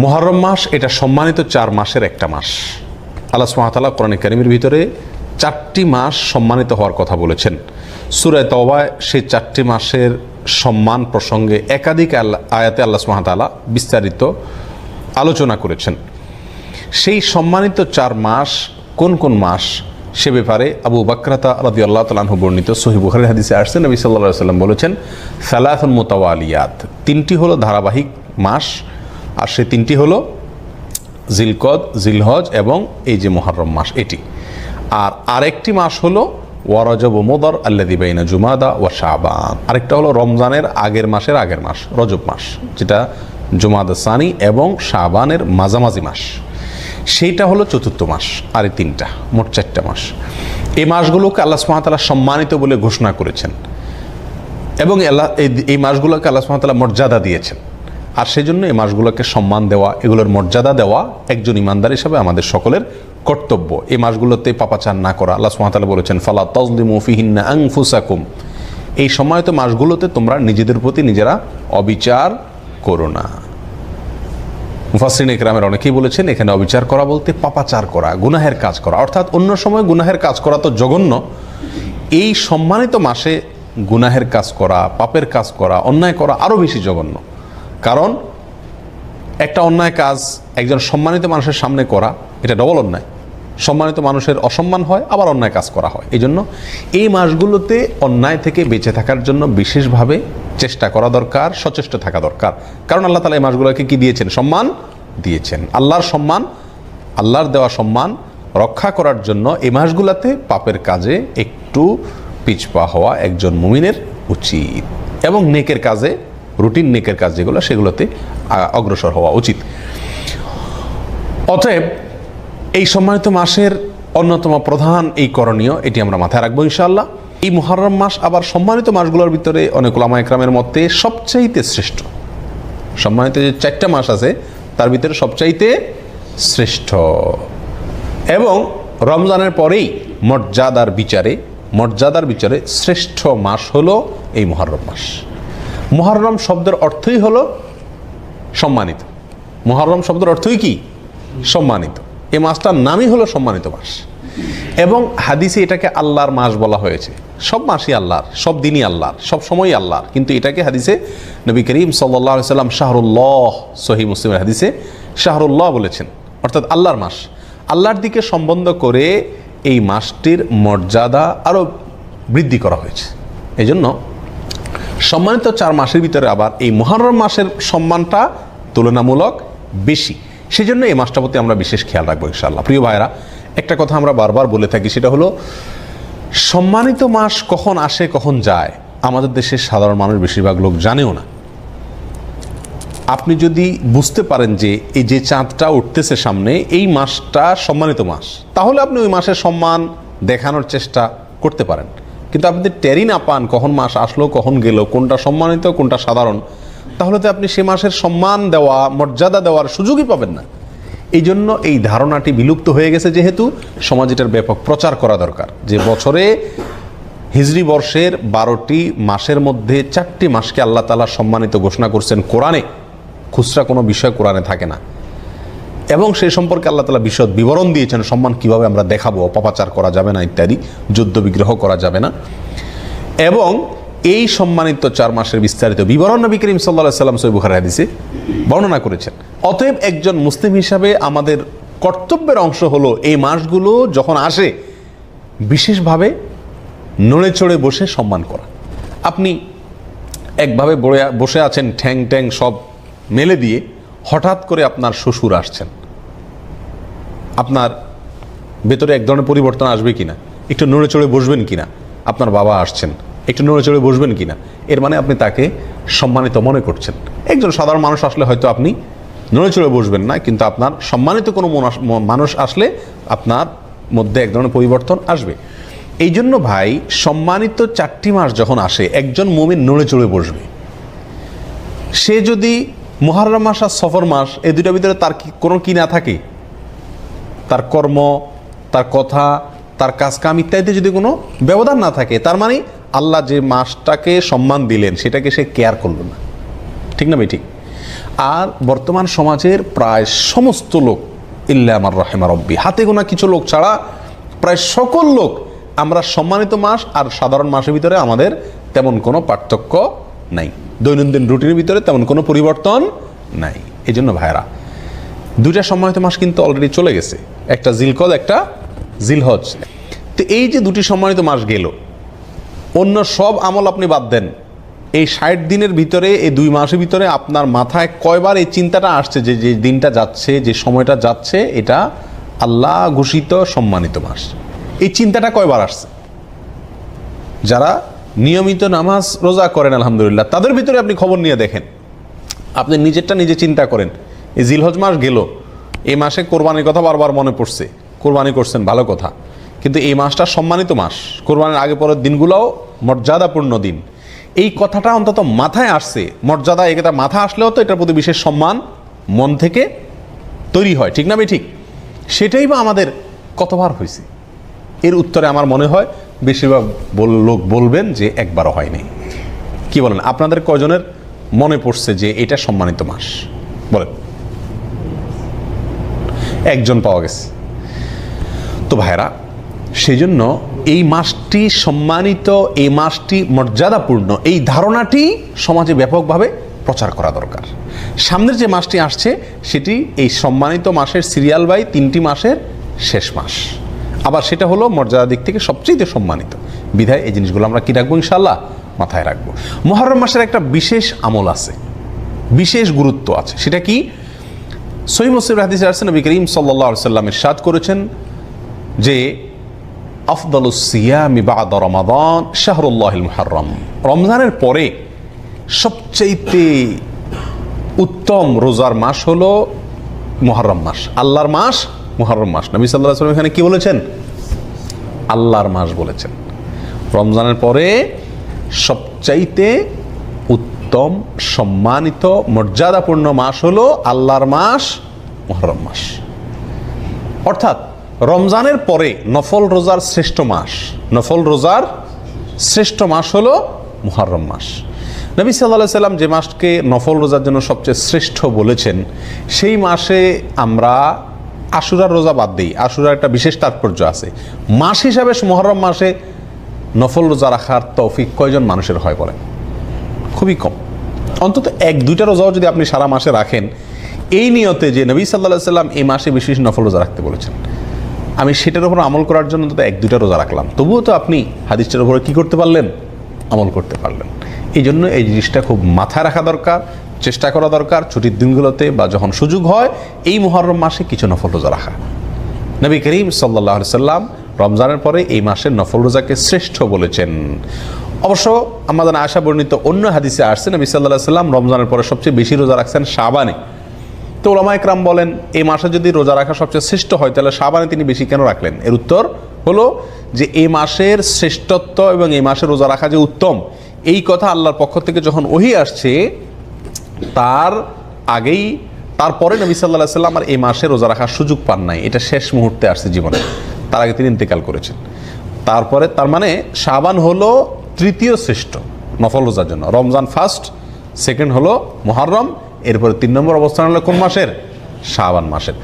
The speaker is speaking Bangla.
মুহররম মাস এটা সম্মানিত 4 মাসের একটা মাস। আল্লাহ সুবহানাহু ওয়া তাআলা কোরআনে কারীমের ভিতরে 4টি মাস সম্মানিত হওয়ার কথা বলেছেন। সূরা তাওবায় সেই 4টি মাসের সম্মান প্রসঙ্গে একাধিক আয়াতে আল্লাহ সুবহানাহু ওয়া তাআলা বিস্তারিত আলোচনা করেছেন। সেই সম্মানিত 4 মাস কোন কোন মাস সে ব্যাপারে আবু বাকরাতা রাদিয়াল্লাহু তাআলা আনহু বর্ণিত সহিহ বুখারীর হাদিসে আসছে, নবী সাল্লাল্লাহু আলাইহি ওয়াসাল্লাম বলেছেন সালাসুন মুতাওয়ালিয়াত, 3টি হলো ধারাবাহিক মাস, আর সেই 3টি হলো জিলকদ, জিলহজ এবং এই যে মুহররম মাস এটি। আর আরেকটি মাস হলো ওয়া রজব ও মুদর আল্লাযী বাইনা জুমাদা ওয়া শাবান, আরেকটা হলো রমজানের আগের মাসের আগের মাস রজব মাস, যেটা জুমাদা সানি এবং শাবানের মাঝামাঝি মাস, সেইটা হলো 4র্থ মাস। আর এই 3টা মোট 4টা মাস। এই মাসগুলোকে আল্লাহ সুবহানাহু ওয়া তাআলা সম্মানিত বলে ঘোষণা করেছেন এবং এই মাসগুলোকে আল্লাহ সুবহানাহু ওয়া তাআলা মর্যাদা দিয়েছেন। আর সেই জন্য এই মাসগুলোকে সম্মান দেওয়া, এগুলোর মর্যাদা দেওয়া একজন ইমানদার হিসাবে আমাদের সকলের কর্তব্য। এই মাসগুলোতে পাপাচার না করা। আল্লাহ সুবহানাহু ওয়া তাআলা বলেছেন ফালা তাজলিমু ফিহিন্না আনফুসাকুম, এই সম্মানিত মাসগুলোতে তোমরা নিজেদের প্রতি নিজেরা অবিচার করো না। মুফাসসিরিন ইকরামের অনেকেই বলেছেন এখানে অবিচার করা বলতে পাপাচার করা, গুনাহের কাজ করা, অর্থাৎ অন্য সময় গুনাহের কাজ করা তো জঘন্য, এই সম্মানিত মাসে গুনাহের কাজ করা, পাপের কাজ করা, অন্যায় করা আরও বেশি জঘন্য। কারণ একটা অন্যায় কাজ একজন সম্মানিত মানুষের সামনে করা, এটা ডবল অন্যায়। সম্মানিত মানুষের অসম্মান হয়, আবার অন্যায় কাজ করা হয়। এই জন্য এই মাসগুলোতে অন্যায় থেকে বেঁচে থাকার জন্য বিশেষভাবে চেষ্টা করা দরকার, সচেষ্ট থাকা দরকার। কারণ আল্লাহ তাআলা এই মাসগুলোকে কি দিয়েছেন? সম্মান দিয়েছেন। আল্লাহর সম্মান, আল্লাহর দেওয়া সম্মান রক্ষা করার জন্য এই মাসগুলোতে পাপের কাজে একটু পিছপা হওয়া একজন মুমিনের উচিত এবং নেকের কাজে, রুটিন নেকের কাজ যেগুলো সেগুলোতে অগ্রসর হওয়া উচিত। অতএব এই সম্মানিত মাসের অন্যতম প্রধান এই করণীয়, এটি আমরা মাথায় রাখবো ইনশাআল্লাহ। এই মুহররম মাস আবার সম্মানিত মাসগুলোর ভিতরে অনেক উলামা ইকরামের মতে সবচাইতে শ্রেষ্ঠ। সম্মানিত যে 4টা মাস আছে তার ভিতরে সবচাইতে শ্রেষ্ঠ, এবং রমজানের পরেই মর্যাদার বিচারে শ্রেষ্ঠ মাস হলো এই মুহররম মাস। মুহররম শব্দের অর্থই হলো সম্মানিত। মুহররম শব্দের অর্থই কি? সম্মানিত। এই মাসটার নামই হলো সম্মানিত মাস, এবং হাদিসে এটাকে আল্লাহর মাস বলা হয়েছে। সব মাসই আল্লাহর, সব দিনই আল্লাহর, সব সময়ই আল্লাহর, কিন্তু এটাকে হাদিসে নবী করিম সাল্লাল্লাহু আলাইহি সাল্লাম শাহরুল্লাহ, সহিহ মুসলিমের হাদিসে শাহরুল্লাহ বলেছেন, অর্থাৎ আল্লাহর মাস। আল্লাহর দিকে সম্বন্ধ করে এই মাসটির মর্যাদা আরও বৃদ্ধি করা হয়েছে। এই জন্য সম্মানিত 4 মাসের ভিতরে আবার এই মুহররম মাসের সম্মানটা তুলনামূলক বেশি। সেই জন্য এই মাসটার প্রতি আমরা বিশেষ খেয়াল রাখবো ইনশাআল্লাহ। প্রিয় ভাইরা, একটা কথা আমরা বারবার বলে থাকি, সেটা হলো সম্মানিত মাস কখন আসে কখন যায় আমাদের দেশের সাধারণ মানুষ বেশিরভাগ লোক জানেও না। আপনি যদি বুঝতে পারেন যে এই যে চাঁদটা উঠতেছে সামনে, এই মাসটা সম্মানিত মাস, তাহলে আপনি ওই মাসের সম্মান দেখানোর চেষ্টা করতে পারেন। কিন্তু আপনি টেরি না পান কখন মাস আসলো কখন গেল, কোনটা সম্মানিত কোনটা সাধারণ, তাহলে তো আপনি সে মাসের সম্মান দেওয়া, মর্যাদা দেওয়ার সুযোগই পাবেন না। এই জন্য এই ধারণাটি বিলুপ্ত হয়ে গেছে, যেহেতু সমাজ এটার ব্যাপক প্রচার করা দরকার যে বছরে হিজরি বর্ষের 12টি মাসের মধ্যে 4টি মাসকে আল্লাহ তাআলা সম্মানিত ঘোষণা করছেন কোরআনে। খুচরা কোনো বিষয় কোরআনে থাকে না, এবং সেই সম্পর্কে আল্লাহ তাআলা বিশদ বিবরণ দিয়েছেন, সম্মান কিভাবে আমরা দেখাবো, অপপ্রচার করা যাবে না ইত্যাদি, যুদ্ধ বিগ্রহ করা যাবে না। এবং এই সম্মানিত 4 মাসের বিস্তারিত বিবরণ নবী করিম সাল্লাল্লাহু আলাইহি সাল্লাম সহিহ বুখারীর হাদিসে বর্ণনা করেছেন। অতএব একজন মুসলিম হিসাবে আমাদের কর্তব্যের অংশ হলো এই মাসগুলো যখন আসে বিশেষভাবে নড়ে চড়ে বসে সম্মান করা। আপনি একভাবে বসে আছেন ঠ্যাং ট্যাং সব মেলে দিয়ে, হঠাৎ করে আপনার শ্বশুর আসছেন, আপনার ভেতরে এক ধরনের পরিবর্তন আসবে কিনা? একটু নড়ে চড়ে বসবেন কিনা? আপনার বাবা আসছেন, একটু নড়ে চড়ে বসবেন কিনা? এর মানে আপনি তাকে সম্মানিত মনে করছেন। একজন সাধারণ মানুষ আসলে হয়তো আপনি নড়ে চড়ে বসবেন না, কিন্তু আপনার সম্মানিত কোনো মানুষ আসলে আপনার মধ্যে এক ধরনের পরিবর্তন আসবে। এই জন্য ভাই, সম্মানিত 4টি মাস যখন আসে একজন মুমিন নড়ে চড়ে বসবে। সে যদি মুহররম মাস আর সফর মাস এই দুটার ভিতরে তার কোনো কি না থাকে, তার কর্ম, তার কথা, তার কাজকাম ইত্যাদিতে যদি কোনো ব্যবধান না থাকে, তার মানে আল্লাহ যে মাসটাকে সম্মান দিলেন সেটাকে সে কেয়ার করল না। ঠিক না ভাই? ঠিক। আর বর্তমান সমাজের প্রায় সমস্ত লোক ইল্লা আমার রাহিমা রব্বি, হাতে গোনা কিছু লোক ছাড়া প্রায় সকল লোক আমরা সম্মানিত মাস আর সাধারণ মাসের ভিতরে আমাদের তেমন কোনো পার্থক্য নাই, দৈনন্দিন রুটিনের ভিতরে তেমন কোনো পরিবর্তন নাই। এই জন্য ভাইরা, দুইটা সম্মানিত মাস কিন্তু অলরেডি চলে গেছে, একটা জিলকদ, একটা জিলহজ। তো এই যে দুটি সম্মানিত মাস গেল, অন্য সব আমল আপনি বাদ দেন, এই 60 দিনের ভিতরে, এই 2 মাসের ভিতরে আপনার মাথায় কয়বার এই চিন্তাটা আসছে যে যে দিনটা যাচ্ছে, যে সময়টা যাচ্ছে, এটা আল্লাহ ঘোষিত সম্মানিত মাস? এই চিন্তাটা কয়বার আসছে? যারা নিয়মিত নামাজ রোজা করেন আলহামদুলিল্লাহ, তাদের ভিতরে আপনি খবর নিয়ে দেখেন, আপনি নিজেরটা নিজে চিন্তা করেন। এই জিলহজ মাস গেল, এই মাসে কোরবানির কথা বারবার মনে পড়ছে, কোরবানি করছেন, ভালো কথা, কিন্তু এই মাসটা সম্মানিত মাস, কোরবানির আগে পরের দিনগুলোও মর্যাদাপূর্ণ দিন। এই কথাটা অন্তত মাথায় আসছে, মর্যাদা, এটা মাথা আসলেও তো এটার প্রতি বিশেষ সম্মান মন থেকে তৈরি হয়, ঠিক না ভাই? ঠিক সেটাই বা আমাদের কতবার হয়েছে? এর উত্তরে আমার মনে হয় বেশিরভাগ লোক বলবেন যে একবারও হয়নি। কি বলেন, আপনাদের কয়জনের মনে পড়ছে যে এটা সম্মানিত মাস? বলেন। একজন পাওয়া গেছে। তো ভাইরা, সেই জন্য এই মাসটি সম্মানিত, এই মাসটি মর্যাদাপূর্ণ, এই ধারণাটি সমাজে ব্যাপকভাবে প্রচার করা দরকার। সামনের যে মাসটি আসছে সেটি এই সম্মানিত মাসের সিরিয়াল বাই 3টি মাসের শেষ মাস, আবার সেটা হলো মর্যাদার দিক থেকে সবচেয়ে সম্মানিত। বিধায় এই জিনিসগুলো আমরা কি রাখবো? ইনশাআল্লাহ মাথায় রাখবো। মুহররম মাসের একটা বিশেষ আমল আছে, বিশেষ গুরুত্ব আছে। সেটা কি? সহিহ মুসলিম হাদিসে আসছে, নবী করিম সাল্লাল্লাহু আলাইহি ওয়াসাল্লাম ইরশাদ করেছেন যে আফদালুস সিয়ামি বা'দা রমাদান শাহরুল্লাহিল মুহররম, রমজানের পরে সবচাইতে উত্তম রোজার মাস হলো মুহররম মাস, আল্লাহর মাস মুহররম মাস। নবী সাল্লাল্লাহু আলাইহি ওয়াসাল্লাম এখানে কি বলেছেন? আল্লাহর মাস বলেছেন। রমজানের পরে সবচাইতে উত্তম, সম্মানিত, মর্যাদাপূর্ণ মাস হলো আল্লাহর মাস মুহররম মাস। অর্থাৎ রমজানের পরে নফল রোজার শ্রেষ্ঠ মাস, নফল রোজার শ্রেষ্ঠ মাস হলো মুহররম মাস। নবী সাল্লাল্লাহু আলাইহি ওয়াসাল্লাম যে মাসকে নফল রোজার জন্য সবচেয়ে শ্রেষ্ঠ বলেছেন, সেই মাসে আমরা আশুরার রোজা বাদ দিই। আশুরার একটা বিশেষ তাৎপর্য আছে। মাস হিসাবে মুহররম মাসে নফল রোজা রাখার তৌফিক কয়জন মানুষের হয় বলেন? খুবই কম। অন্তত 1-2টা রোজাও যদি আপনি সারা মাসে রাখেন, এই নিয়তে যে নবী সাল্লাল্লাহু আলাইহি ওয়াসাল্লাম এই মাসে বিশেষ নফল রোজা রাখতে বলেছেন, আমি সেটার উপর আমল করার জন্য অন্তত 1-2টা রোজা রাখলাম, তবুও তো আপনি হাদিসটার উপরে কি করতে পারলেন? আমল করতে পারলেন। এই জন্য এই জিনিসটা খুব মাথায় রাখা দরকার, চেষ্টা করা দরকার ছুটির দিনগুলোতে বা যখন সুযোগ হয় এই মুহররম মাসে কিছু নফল রোজা রাখা। নবী করিম সাল্লাল্লাহু আলাইহি ওয়াসাল্লাম রমজানের পরে এই মাসের নফল রোজাকে শ্রেষ্ঠ বলেছেন। অবশ্য আমাদের আয়েশা বর্ণিত অন্য হাদিসে আসছে, নবী সাল্লাল্লাহু আলাইহি ওয়াসাল্লাম রমজানের পরে সবচেয়ে বেশি রোজা রাখছেন শাবানে। তো উলামায়ে কেরাম বলেন, এই মাসে যদি রোজা রাখা সবচেয়ে শ্রেষ্ঠ হয়, তাহলে শাবানে তিনি বেশি কেন রাখলেন? এর উত্তর হলো যে এই মাসের শ্রেষ্ঠত্ব এবং এই মাসে রোজা রাখা যে উত্তম, এই কথা আল্লাহর পক্ষ থেকে যখন ওহী আসছে, তার আগেই, তারপরে নবী সাল্লাল্লাহু আলাইহি ওয়াসাল্লাম আর এই মাসে রোজা রাখার সুযোগ পান নাই। এটা শেষ মুহূর্তে আসছে জীবনে, তার আগে তিনি ইন্তেকাল করেছেন। তারপরে তার মানে শাবান হলো 3য় শ্রেষ্ঠ নফল রোজার জন্য। রমজান ফার্স্ট, সেকেন্ড হলো মুহররম, এরপরে 3 নম্বর অবস্থান হলো কোন মাসের? শাবান মাসের।